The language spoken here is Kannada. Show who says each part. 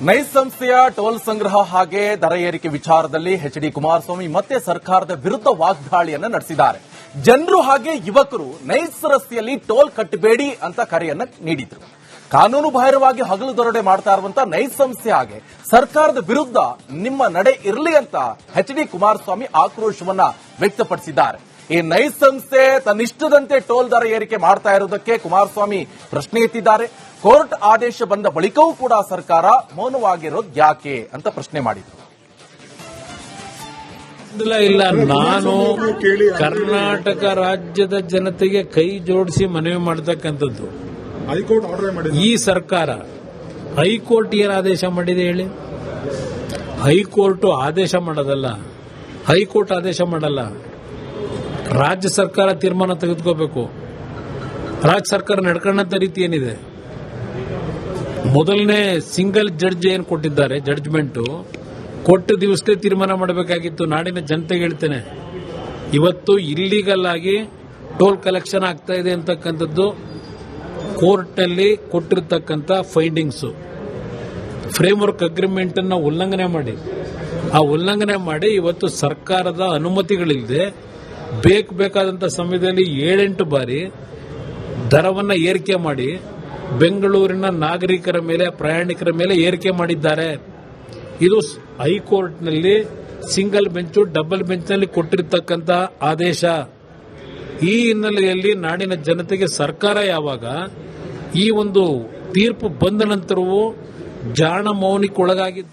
Speaker 1: ನೈಸ್ ಸಂಸ್ಥೆಯ ಟೋಲ್ ಸಂಗ್ರಹ ಹಾಗೆ ದರ ಏರಿಕೆ ವಿಚಾರದಲ್ಲಿ ಎಚ್.ಡಿ. ಕುಮಾರಸ್ವಾಮಿ ಮತ್ತೆ ಸರ್ಕಾರದ ವಿರುದ್ಧ ವಾಗ್ದಾಳಿಯನ್ನ ನಡೆಸಿದ್ದಾರೆ. ಜನರು ಹಾಗೆ ಯುವಕರು ನೈಸ್ ರಸ್ತೆಯಲ್ಲಿ ಟೋಲ್ ಕಟ್ಟಬೇಡಿ ಅಂತ ಕರೆಯನ್ನ ನೀಡಿದ್ರು. ಕಾನೂನು ಬಾಹಿರವಾಗಿ ಹಗಲು ದರೋಡೆ ಮಾಡ್ತಾ ಇರುವಂತಹ ನೈಸ್ ಸಂಸ್ಥೆ ಹಾಗೆ ಸರ್ಕಾರದ ವಿರುದ್ಧ ನಿಮ್ಮ ನಡೆ ಇರಲಿ ಅಂತ ಎಚ್.ಡಿ. ಕುಮಾರಸ್ವಾಮಿ ಆಕ್ರೋಶವನ್ನ ವ್ಯಕ್ತಪಡಿಸಿದ್ದಾರೆ. ಈ ನೈಸ್ ಸಂಸ್ಥೆ ತನ್ನಿಷ್ಟದಂತೆ ಟೋಲ್ ದರ ಏರಿಕೆ ಮಾಡ್ತಾ ಇರುವುದಕ್ಕೆ ಕುಮಾರಸ್ವಾಮಿ ಪ್ರಶ್ನೆ ಎತ್ತಿದ್ದಾರೆ. ಕೋರ್ಟ್ ಆದೇಶ ಬಂದ ಬಳಿಕವೂ ಕೂಡ ಸರ್ಕಾರ ಮೌನವಾಗಿರೋದು ಯಾಕೆ ಅಂತ ಪ್ರಶ್ನೆ ಮಾಡಿದ್ರು.
Speaker 2: ಇಲ್ಲ, ನಾನು ಕರ್ನಾಟಕ ರಾಜ್ಯದ ಜನತೆಗೆ ಕೈ ಜೋಡಿಸಿ ಮನವಿ ಮಾಡತಕ್ಕಂಥದ್ದು.
Speaker 3: ಹೈಕೋರ್ಟ್ ಆರ್ಡರ್ ಮಾಡಿದೆ.
Speaker 2: ಈ ಸರ್ಕಾರ ಹೈಕೋರ್ಟ್ ಏನು ಆದೇಶ ಮಾಡಿದೆ ಹೇಳಿ? ಹೈಕೋರ್ಟ್ ಆದೇಶ ಮಾಡೋದಲ್ಲ, ಹೈಕೋರ್ಟ್ ಆದೇಶ ಮಾಡಲ್ಲ. ರಾಜ್ಯ ಸರ್ಕಾರ ತೀರ್ಮಾನ ತೆಗೆದುಕೋಬೇಕು. ರಾಜ್ಯ ಸರ್ಕಾರ ನಡ್ಕೊಂಡಂತ ರೀತಿ ಏನಿದೆ? ಮೊದಲನೇ ಸಿಂಗಲ್ ಜಡ್ಜ್ ಏನು ಕೊಟ್ಟಿದ್ದಾರೆ, ಜಡ್ಜ್ಮೆಂಟ್ ಕೊಟ್ಟ ದಿವಸದೇ ತೀರ್ಮಾನ ಮಾಡಬೇಕಾಗಿತ್ತು. ನಾಡಿನ ಜನತೆಗೆ ಹೇಳ್ತೇನೆ, ಇವತ್ತು ಇಲ್ಲಿಗಲ್ ಆಗಿ ಟೋಲ್ ಕಲೆಕ್ಷನ್ ಆಗ್ತಾ ಇದೆ ಅಂತಕ್ಕಂಥದ್ದು ಕೋರ್ಟ್ನಲ್ಲಿ ಕೊಟ್ಟಿರತಕ್ಕಂಥ ಫೈಂಡಿಂಗ್ಸ್. ಫ್ರೇಮ್ವರ್ಕ್ ಅಗ್ರಿಮೆಂಟ್ ಅನ್ನು ಉಲ್ಲಂಘನೆ ಮಾಡಿ ಇವತ್ತು ಸರ್ಕಾರದ ಅನುಮತಿಗಳಿಲ್ಲದೆ ಬೇಕಾದಂಥ ಸಮಯದಲ್ಲಿ 7-8 ಬಾರಿ ದರವನ್ನು ಏರಿಕೆ ಮಾಡಿ ಬೆಂಗಳೂರಿನ ನಾಗರಿಕರ ಮೇಲೆ, ಪ್ರಯಾಣಿಕರ ಮೇಲೆ ಏರಿಕೆ ಮಾಡಿದ್ದಾರೆ. ಇದು ಹೈಕೋರ್ಟ್ನಲ್ಲಿ ಸಿಂಗಲ್ ಬೆಂಚ್, ಡಬಲ್ ಬೆಂಚ್ನಲ್ಲಿ ಕೊಟ್ಟಿರತಕ್ಕಂಥ ಆದೇಶ. ಈ ಹಿನ್ನೆಲೆಯಲ್ಲಿ ನಾಡಿನ ಜನತೆಗೆ ಸರ್ಕಾರ ಯಾವಾಗ ಈ ಒಂದು ತೀರ್ಪು ಬಂದ ನಂತರವೂ ಜಾಣ ಮೌನಿಗೊಳಗಾಗಿದ್ದ